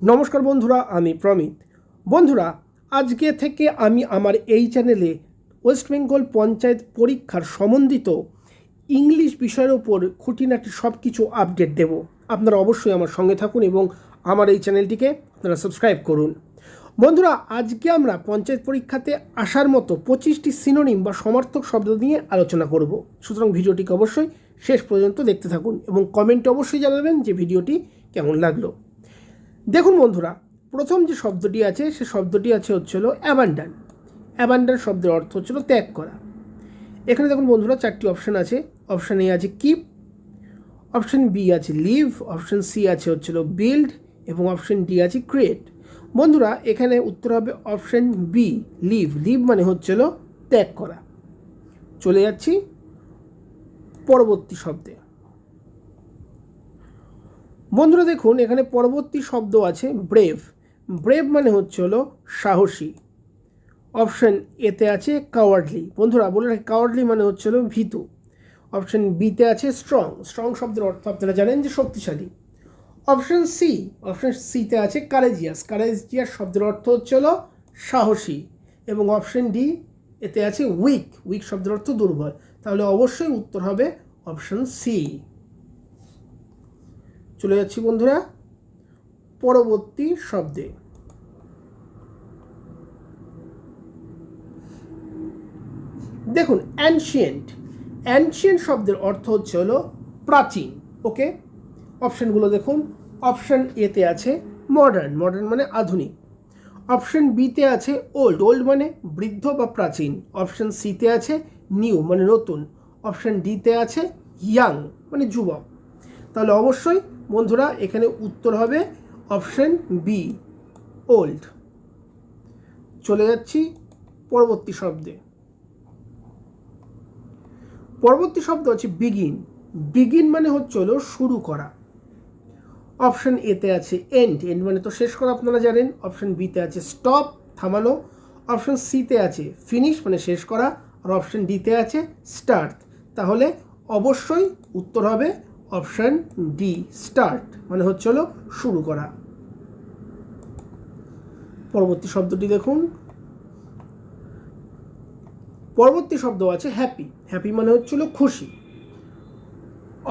নমস্কার বন্ধুরা, আমি প্রমিত। বন্ধুরা, আজকে থেকে আমি আমার এই চ্যানেলে ওয়েস্ট বেঙ্গল পঞ্চায়েত পরীক্ষার সম্বন্ধিত ইংলিশ বিষয়ের ওপর খুঁটিনাটি সব কিছু আপডেট দেব। আপনারা অবশ্যই আমার সঙ্গে থাকুন এবং আমার এই চ্যানেলটিকে আপনারা সাবস্ক্রাইব করুন। বন্ধুরা, আজকে আমরা পঞ্চায়েত পরীক্ষাতে আসার মতো 25টি সিনোনিম বা সমার্থক শব্দ নিয়ে আলোচনা করব। সুতরাং ভিডিওটিকে অবশ্যই শেষ পর্যন্ত দেখতে থাকুন এবং কমেন্টে অবশ্যই জানাবেন যে ভিডিওটি কেমন লাগলো। দেখুন বন্ধুরা, প্রথম যে শব্দটি আছে সে শব্দটি হচ্ছিল অ্যাবান্ডান। অ্যাবান্ডান শব্দের অর্থ হচ্ছিল ত্যাগ করা। এখানে দেখুন বন্ধুরা, 4টি অপশান আছে। অপশান এ আছে কিপ, অপশান বি আছে লিভ, অপশান সি হচ্ছিল বিল্ড এবং অপশান ডি আছে ক্রিয়েট। বন্ধুরা, এখানে উত্তর হবে অপশান বি লিভ। লিভ মানে হচ্ছিল ত্যাগ করা। চলে যাচ্ছি পরবর্তী শব্দে। বন্ধুরা দেখুন, এখানে পরবর্তী শব্দ আছে ব্রেভ। ব্রেভ মানে হচ্ছে হলো সাহসী। অপশান এতে আছে কাওয়ার্ডলি। বন্ধুরা বলে রাখি, কাওয়ার্ডলি মানে হচ্ছে হলো ভীতু। অপশান বিতে আছে স্ট্রং। স্ট্রং শব্দের অর্থ আপনারা জানেন যে শক্তিশালী। অপশান সিতে আছে কারেজিয়াস। কারেজিয়াস শব্দের অর্থ হচ্ছে হলো সাহসী। এবং অপশান ডি এতে আছে উইক। উইক শব্দের অর্থ দুর্বল। তাহলে অবশ্যই উত্তর হবে অপশান সি। চলে যাচ্ছি বন্ধুরা পরবর্তী শব্দে। দেখুন অ্যানশিয়েন্ট। অ্যানশিয়েন্ট শব্দের অর্থ হচ্ছে হলো প্রাচীন। ওকে, অপশানগুলো দেখুন। অপশান এতে আছে মডার্ন। মডার্ন মানে আধুনিক। অপশান বিতে আছে ওল্ড। ওল্ড মানে বৃদ্ধ বা প্রাচীন। অপশান সিতে আছে নিউ মানে নতুন। অপশান ডিতে আছে ইয়াং মানে যুবক। তাহলে অবশ্যই বন্ধুরা এখানে উত্তর হবে অপশান বি ওল্ড। চলে যাচ্ছি পরবর্তী শব্দে। পরবর্তী শব্দ হচ্ছে বিগিন। বিগিন মানে হচ্ছে হলো শুরু করা। অপশান এতে আছে এন্ড। এন্ড মানে তো শেষ করা, আপনারা জানেন। অপশান বিতে আছে স্টপ থামানো। অপশান সিতে আছে ফিনিশ মানে শেষ করা। আর অপশান ডিতে আছে স্টার্ট। তাহলে অবশ্যই উত্তর হবে অপশান ডি স্টার্ট মানে হচ্ছে হলো শুরু করা। পরবর্তী শব্দটি দেখুন। পরবর্তী শব্দ আছে হ্যাপি। হ্যাপি মানে হচ্ছিল খুশি।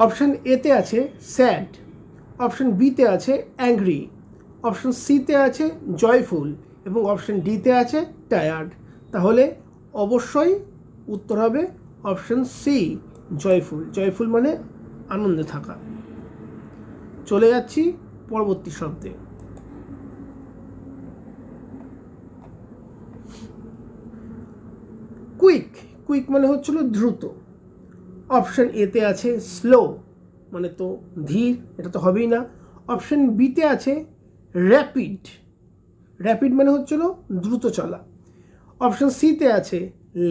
অপশান এতে আছে স্যাড। অপশান বিতে আছে অ্যাংরি। অপশান সিতে আছে জয়ফুল এবং অপশান ডিতে আছে টায়ার্ড। তাহলে অবশ্যই উত্তর হবে অপশান সি জয়ফুল। জয়ফুল মানে আনন্দে থাকা। চলে যাচ্ছি পরবর্তী শব্দে। কুইক। কুইক মানে হচ্ছিল দ্রুত। অপশান এতে আছে স্লো মানে তো ধীর, এটা তো হবেই না। অপশান বিতে আছে র্যাপিড। র্যাপিড মানে হচ্ছিল দ্রুত চলা। অপশান সিতে আছে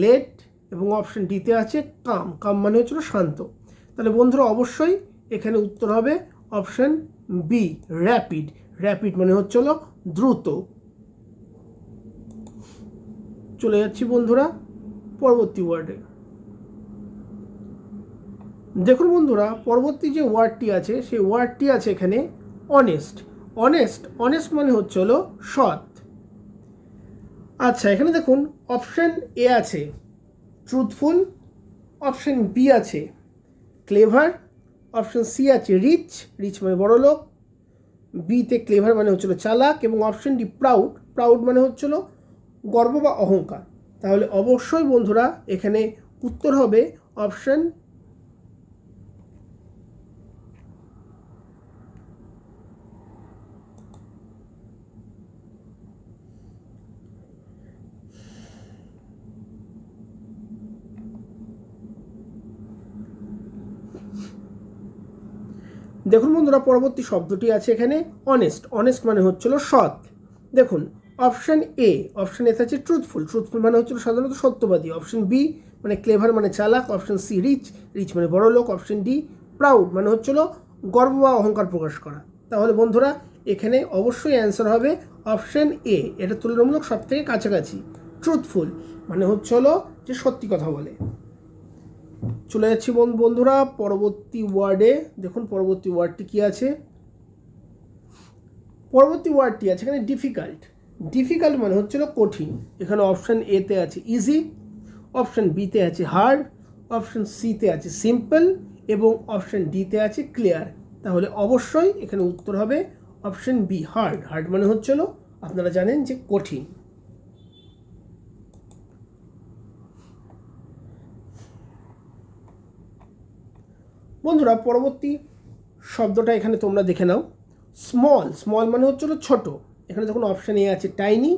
লেট এবং অপশান ডিতে আছে কাম। কাম মানে হচ্ছিল শান্ত। তাহলে বন্ধুরা অবশ্যই এখানে উত্তর হবে অপশান বি র্যাপিড। র্যাপিড মানে হচ্ছিল দ্রুত। চলে যাচ্ছি বন্ধুরা পরবর্তী ওয়ার্ডে। দেখুন বন্ধুরা, পরবর্তী যে ওয়ার্ডটি আছে সেই ওয়ার্ডটি আছে এখানে অনেস্ট। অনেস্ট অনেস্ট মানে হচ্ছে হলো সৎ। আচ্ছা, এখানে দেখুন অপশান এ আছে ট্রুথফুল। অপশান বি আছে ক্লেভার। অপশান সি আছে রিচ। রিচ মানে বড় লোক। বিতে ক্লেভার মানে হচ্ছিল চালাক এবং অপশান ডি প্রাউড। প্রাউড মানে হচ্ছিল গর্ব বা অহংকার। তাহলে অবশ্যই বন্ধুরা এখানে উত্তর হবে অপশান দেখুন বন্ধুরা, পরবর্তী শব্দটি আছে এখানে অনেস্ট। অনেস্ট মানে হচ্ছিল সৎ। দেখুন অপশান এ আছে ট্রুথফুল। ট্রুথফুল মানে হচ্ছিল সাধারণত সত্যবাদী। অপশান বি মানে ক্লেভার মানে চালাক। Option C rich. রিচ মানে বড় লোক। অপশান ডি প্রাউড মানে হচ্ছিল গর্ব বা অহংকার প্রকাশ করা। তাহলে বন্ধুরা এখানে অবশ্যই অ্যান্সার হবে অপশান এ। এটা তুলনামূলক সব থেকে কাছাকাছি। ট্রুথফুল মানে হচ্ছে হলো যে সত্যি কথা বলে। চলে যাচ্ছি বন্ধুরা পরবর্তী ওয়ার্ডে। দেখুন পরবর্তী ওয়ার্ডটি কি আছে। পরবর্তী ওয়ার্ডটি আছে এখানে ডিফিকাল্ট। ডিফিকাল্ট মানে হচ্ছিল কঠিন। এখানে অপশান এতে আছে ইজি, অপশান বিতে আছে হার্ড, অপশান সিতে আছে সিম্পল এবং অপশান ডিতে আছে ক্লিয়ার। তাহলে অবশ্যই এখানে উত্তর হবে অপশান বি হার্ড। হার্ড মানে হচ্ছিল আপনারা জানেন যে কঠিন। বন্ধুরা পরবর্তী শব্দটা এখানে তোমরা দেখে নাও, স্মল। স্মল মানে হচ্ছিল ছোট। এখানে যখন অপশান এ আছে টাইনি,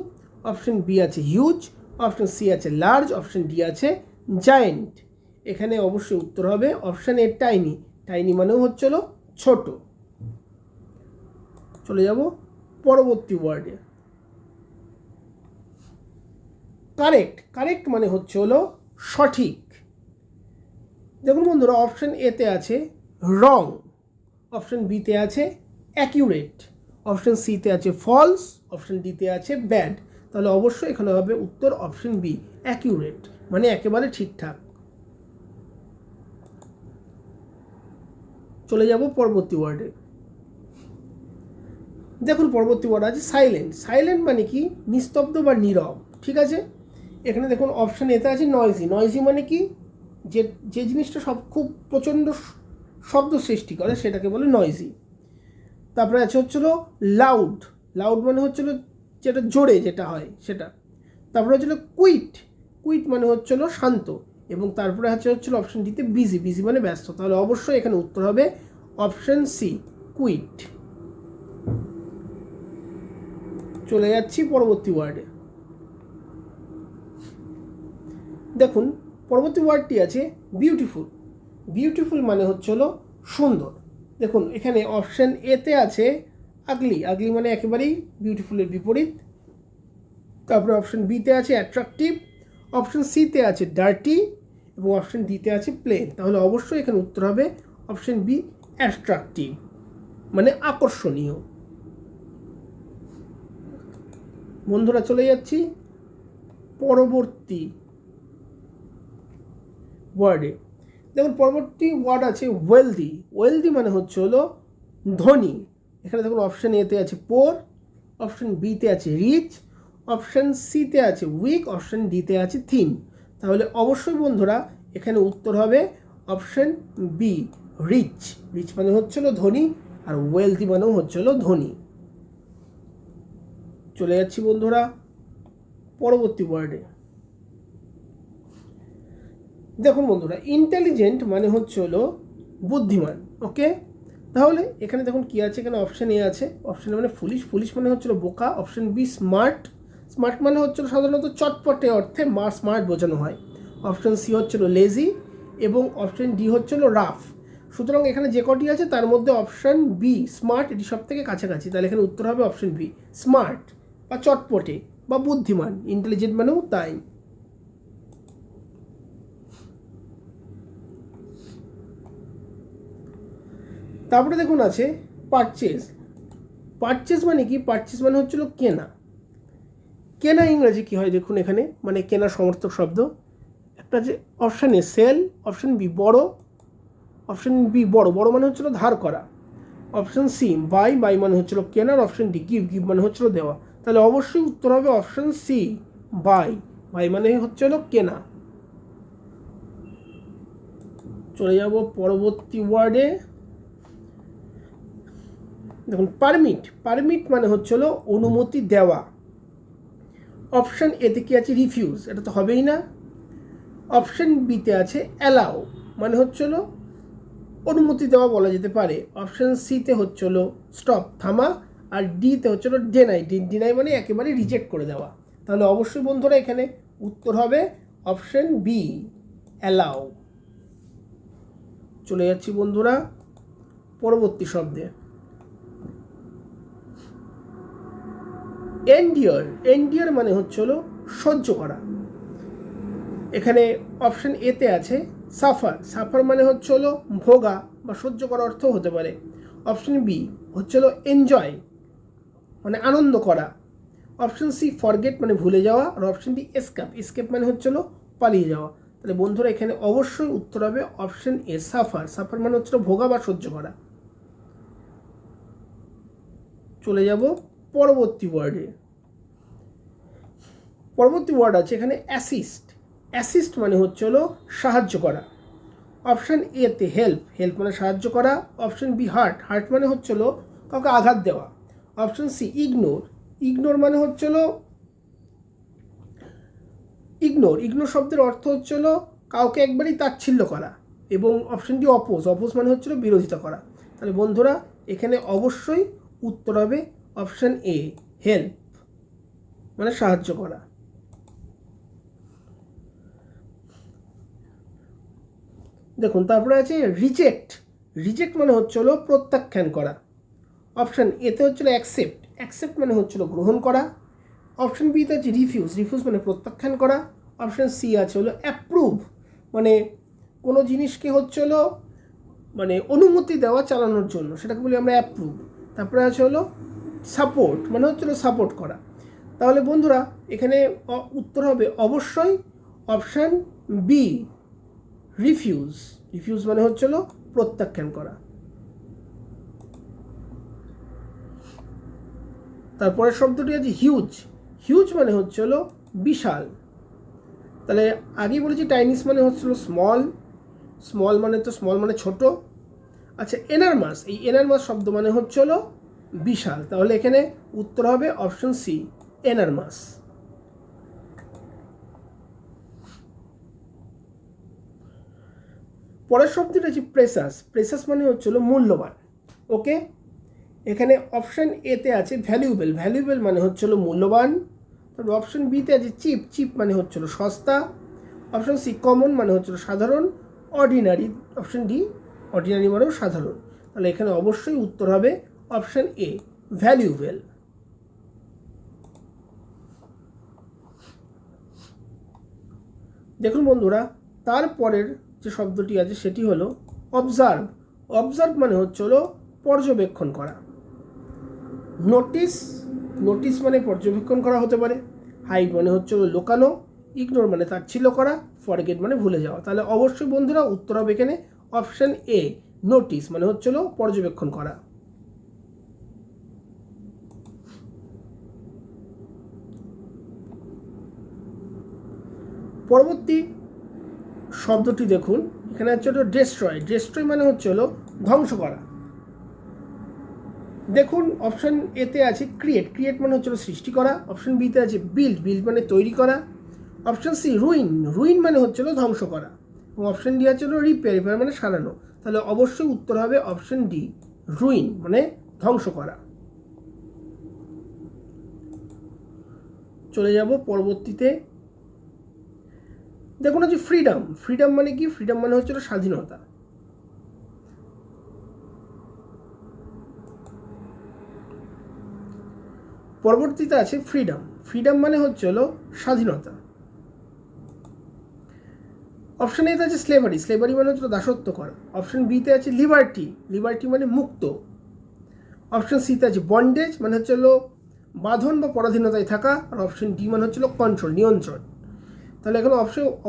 অপশান বি আছে হিউজ, অপশান সি আছে লার্জ, অপশান ডি আছে জায়েন্ট। এখানে অবশ্যই উত্তর হবে অপশান এ টাইনি। টাইনি মানেও হচ্ছিল ছোট। চলে যাব পরবর্তী ওয়ার্ডে, কারেক্ট। কারেক্ট মানে হচ্ছে হলো সঠিক। দেখুন বন্ধুরা, অপশান এতে আছে রং, অপশান বিতে আছে অ্যাকিউরেট, অপশান সিতে আছে ফলস, অপশান ডিতে আছে ব্যাড। তাহলে অবশ্যই এখানে হবে উত্তর অপশান বি অ্যাকিউরেট, মানে একেবারে ঠিকঠাক। চলে যাব পরবর্তী ওয়ার্ডে। দেখুন পরবর্তী ওয়ার্ড আছে সাইলেন্ট। সাইলেন্ট মানে কি? নিস্তব্ধ বা নীরব। ঠিক আছে, এখানে দেখুন অপশান এতে আছে নয়েজি। নয়েজি মানে কি? যে জিনিসটা খুব প্রচণ্ড শব্দ সৃষ্টি করে সেটাকে বলে নয়েজি। তারপরে আছে হচ্ছিল লাউড। লাউড মানে হচ্ছিল যেটা জোরে যেটা হয় সেটা। তারপরে হচ্ছিল কুইট। কুইট মানে হচ্ছিল শান্ত। এবং তারপরে হচ্ছিল অপশান ডিতে বিজি। বিজি মানে ব্যস্ত। তাহলে অবশ্যই এখানে উত্তর হবে অপশান সি কুইট। চলে যাচ্ছি পরবর্তী ওয়ার্ডে। দেখুন পরবর্তী ওয়ার্ডটি আছে বিউটিফুল। বিউটিফুল মানে হচ্ছিল সুন্দর। দেখুন এখানে অপশান এতে আছে আগলি। আগলি মানে একেবারেই বিউটিফুলের বিপরীত। তারপরে অপশান বিতে আছে অ্যাট্রাকটিভ, অপশান সিতে আছে ডার্টি এবং অপশান ডিতে আছে প্লেন। তাহলে অবশ্যই এখানে উত্তর হবে অপশান বি অ্যাট্রাকটিভ, মানে আকর্ষণীয়। বন্ধুরা চলে যাচ্ছি পরবর্তী ওয়ার্ডে। দেখুন পরবর্তী ওয়ার্ড আছে ওয়েলদি। ওয়েলদি মানে হচ্ছে হলো ধনী। এখানে দেখুন অপশান এতে আছে পোর, অপশান বিতে আছে রিচ, অপশান সিতে আছে উইক, অপশান ডিতে আছে থিন। তাহলে অবশ্যই বন্ধুরা এখানে উত্তর হবে অপশান বি রিচ। রিচ মানে হচ্ছিল ধনী আর ওয়েলদি মানেও হচ্ছিল ধনী। চলে যাচ্ছি বন্ধুরা পরবর্তী ওয়ার্ডে। দেখুন বন্ধুরা, ইন্টেলিজেন্ট মানে হচ্ছে হলো বুদ্ধিমান। ওকে, তাহলে এখানে দেখুন কি আছে, এখানে অপশান এ আছে, অপশান মানে ফুলিশ। ফুলিশ মানে হচ্ছিল বোকা। Option be smart. স্মার্ট মানে হচ্ছিল সাধারণত চটপটে অর্থে স্মার্ট বোঝানো হয়। অপশান সি হচ্ছিল লেজি এবং অপশান ডি হচ্ছিল রাফ। সুতরাং এখানে যে কটি আছে তার মধ্যে অপশান বি স্মার্ট এটি সব থেকে কাছাকাছি। তাহলে এখানে উত্তর হবে অপশান বি স্মার্ট বা চটপটে বা বুদ্ধিমান। ইন্টেলিজেন্ট মানেও তাই। তারপরে দেখুন আছে পারচেজ। পারচেজ মানে কি? পারচেজ মানে হচ্ছিল কেনা। কেনা ইংরাজি কি হয় দেখুন এখানে, মানে কেনা সমর্থক শব্দ। একটা যে অপশান এ সেল, অপশান বি বড়, অপশান বি বড়। বড় মানে হচ্ছিল ধার করা। Option C by. বাই মানে হচ্ছিল কেনার। Option D give. গিভ মানে হচ্ছিল দেওয়া। তাহলে অবশ্যই উত্তর হবে অপশান সি বাই। বাই মানে হচ্ছিল কেনা। চলে যাব পরবর্তী ওয়ার্ডে। দেখুন পারমিট। পারমিট মানে হচ্ছিল অনুমতি দেওয়া। অপশান এতে কি আছে রিফিউজ, এটা তো হবেই না। অপশান বিতে আছে অ্যালাউ, মানে হচ্ছিল অনুমতি দেওয়া বলা যেতে পারে। অপশান সিতে হচ্ছিল স্টপ থামা, আর ডিতে হচ্ছিল ডেনাই। ডিনাই মানে একেবারে রিজেক্ট করে দেওয়া। তাহলে অবশ্যই বন্ধুরা এখানে উত্তর হবে অপশান বি অ্যালাউ। চলে যাচ্ছি বন্ধুরা পরবর্তী শব্দে। এন্ডিওর। এন্ডিওর মানে হচ্ছিল সহ্য করা। এখানে অপশান এতে আছে সাফার। সাফার মানে হচ্ছিল ভোগা বা সহ্য করার অর্থ হতে পারে। অপশান বি হচ্ছিল এনজয়, মানে আনন্দ করা। অপশান সি ফরগেট মানে ভুলে যাওয়া। আর অপশান ডি এসকেপ। এসকেপ মানে হচ্ছিল পালিয়ে যাওয়া। তাহলে বন্ধুরা এখানে অবশ্যই উত্তর হবে অপশান এ সাফার। সাফার মানে হচ্ছিল ভোগা বা সহ্য করা। চলে যাব পরবর্তী ওয়ার্ডে। পরবর্তী ওয়ার্ড আছে এখানে অ্যাসিস্ট। অ্যাসিস্ট মানে হচ্ছে হলো সাহায্য করা। অপশান এতে হেল্প, হেল্প মানে সাহায্য করা। অপশান বি হার্ট, হার্ট মানে হচ্ছে হলো কাউকে আঘাত দেওয়া। অপশান সি ইগনোর, ইগনোর মানে হচ্ছে হলো ইগনোর শব্দের অর্থ হচ্ছে হলো কাউকে একবারই তাচ্ছিল্য করা। এবং অপশান ডি অপোজ, অপোজ মানে হচ্ছে হলো বিরোধিতা করা। তাহলে বন্ধুরা এখানে অবশ্যই উত্তর হবে অপশান এ হেল্প, মানে সাহায্য করা। দেখুন তারপরে আছে রিজেক্ট। রিজেক্ট মানে হচ্ছে হলো প্রত্যাখ্যান করা। অপশান এতে হচ্ছিল অ্যাকসেপ্ট, অ্যাকসেপ্ট মানে হচ্ছিল গ্রহণ করা। অপশান বিতে আছে রিফিউজ, রিফিউজ মানে প্রত্যাখ্যান করা। অপশান সি আছে হলো অ্যাপ্রুভ, মানে কোনো জিনিসকে হচ্ছে হলো মানে অনুমতি দেওয়া চালানোর জন্য, সেটাকে বলি আমরা অ্যাপ্রুভ। তারপরে আছে হলো সাপোর্ট, মানে হচ্ছে হলো সাপোর্ট করা। তাহলে বন্ধুরা এখানে উত্তর হবে অবশ্যই অপশান বি রিফিউজ। রিফিউজ মানে হচ্ছে হলো প্রত্যাখ্যান করা। তারপরের শব্দটি আছে হিউজ। হিউজ মানে হচ্ছে হলো বিশাল। তাহলে আগেই বলেছি টাইনিস মানে হচ্ছে হলো স্মল, স্মল মানে তো স্মল মানে ছোট। আচ্ছা এনারমাস, এই এনারমাস শব্দ মানে হচ্ছে হলো বিশাল। তাহলে এখানে উত্তর হবে অপশন সি এনারমাস। পরের শব্দটা হচ্ছে প্রেসাস। প্রেসাস মানে হচ্ছে হলো মূল্যবান। ওকে, এখানে অপশান এতে আছে ভ্যালুয়েবল। ভ্যালুয়েবল মানে হচ্ছে হলো মূল্যবান। তারপর অপশান বিতে আছে চিপ। চিপ মানে হচ্ছে হলো সস্তা। অপশান সি কমন মানে হচ্ছে হলো সাধারণ। অর্ডিনারি, অপশান ডি অর্ডিনারি মানেও সাধারণ। তাহলে এখানে অবশ্যই উত্তর হবে অপশান এ ভ্যালুয়েবল। দেখুন বন্ধুরা, তারপরের যে শব্দটি আছে সেটি হলো অবজার্ভ। অবজার্ভ মানে হচ্ছে হলো পর্যবেক্ষণ করা। নোটিস, নোটিস মানে পর্যবেক্ষণ করা হতে পারে। হাইড মানে হচ্ছে হলো লুকানো। ইগনোর মানে তাচ্ছিল্য করা। ফরগেট মানে ভুলে যাওয়া। তাহলে অবশ্যই বন্ধুরা উত্তর হবে এখানে অপশান এ নোটিস, মানে হচ্ছে হলো পর্যবেক্ষণ করা। পরবর্তী শব্দটি দেখুন, এখানে হচ্ছে হলো ডেস্ট্রয়। ডেস্ট্রয় মানে হচ্ছে হলো ধ্বংস করা। দেখুন অপশান এতে আছে ক্রিয়েট। ক্রিয়েট মানে হচ্ছে সৃষ্টি করা। অপশান বিতে আছে বিল্ড। বিল্ড মানে তৈরি করা। Option C ruin. রুইন মানে হচ্ছে ধ্বংস করা। এবং অপশান ডি আছে রিপেয়ার। রিপেয়ার মানে সারানো। তাহলে অবশ্যই উত্তর হবে অপশান ডি রুইন, মানে ধ্বংস করা। চলে যাব পরবর্তীতে। দেখুন হচ্ছে ফ্রিডম। ফ্রিডম মানে কি? ফ্রিডম মানে হচ্ছে স্বাধীনতা। পরবর্তীতে আছে ফ্রিডম। ফ্রিডম মানে হচ্ছে হলো স্বাধীনতা। অপশন এতে আছে স্লেভারি। স্লেভারি মানে হচ্ছে দাসত্ব করা। অপশন বিতে আছে লিবার্টি। লিবার্টি মানে মুক্ত। অপশন সিতে আছে বন্ডেজ, মানে হচ্ছে হলো বাঁধন বা পরাধীনতায় থাকা। আর অপশন ডি মানে হচ্ছে কন্ট্রোল, নিয়ন্ত্রণ। তাহলে এখন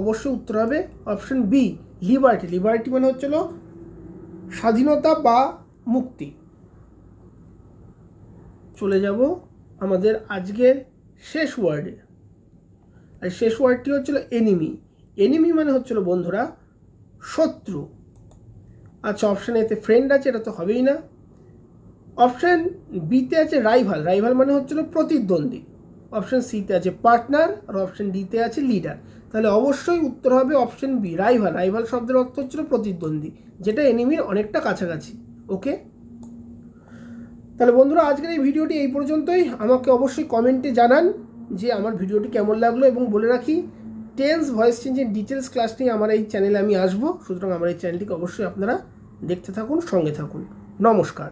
অবশ্যই উত্তর হবে অপশন বি লিবার্টি। লিবার্টি মানে হচ্ছে হলো স্বাধীনতা বা মুক্তি। চলে যাব আমাদের আজকের শেষ ওয়ার্ডে। আর শেষ ওয়ার্ডটি হচ্ছিল এনিমি। এনিমি মানে হচ্ছিল বন্ধুরা শত্রু। আচ্ছা অপশান এতে ফ্রেন্ড আছে, এটা তো হবেই না। অপশান বিতে আছে রাইভাল। রাইভাল মানে হচ্ছিল প্রতিদ্বন্দ্বী। অপশান সিতে আছে পার্টনার। আর অপশান ডিতে আছে লিডার। তাহলে অবশ্যই উত্তর হবে অপশান বি রাইভাল। রাইভাল শব্দের অর্থ হচ্ছিল প্রতিদ্বন্দ্বী, যেটা এনিমির অনেকটা কাছাকাছি। ওকে, তাহলে বন্ধুরা আজকের এই ভিডিওটি এই পর্যন্তই। আমাকে অবশ্যই কমেন্টে জানান যে আমার ভিডিওটি কেমন লাগলো। এবং বলে রাখি টেন্স ভয়েস চেঞ্জের ডিটেলস ক্লাস নিয়ে আমার এই চ্যানেলে আমি আসবো। সুতরাং আমার এই চ্যানেলটিকে অবশ্যই আপনারা দেখতে থাকুন, সঙ্গে থাকুন। নমস্কার।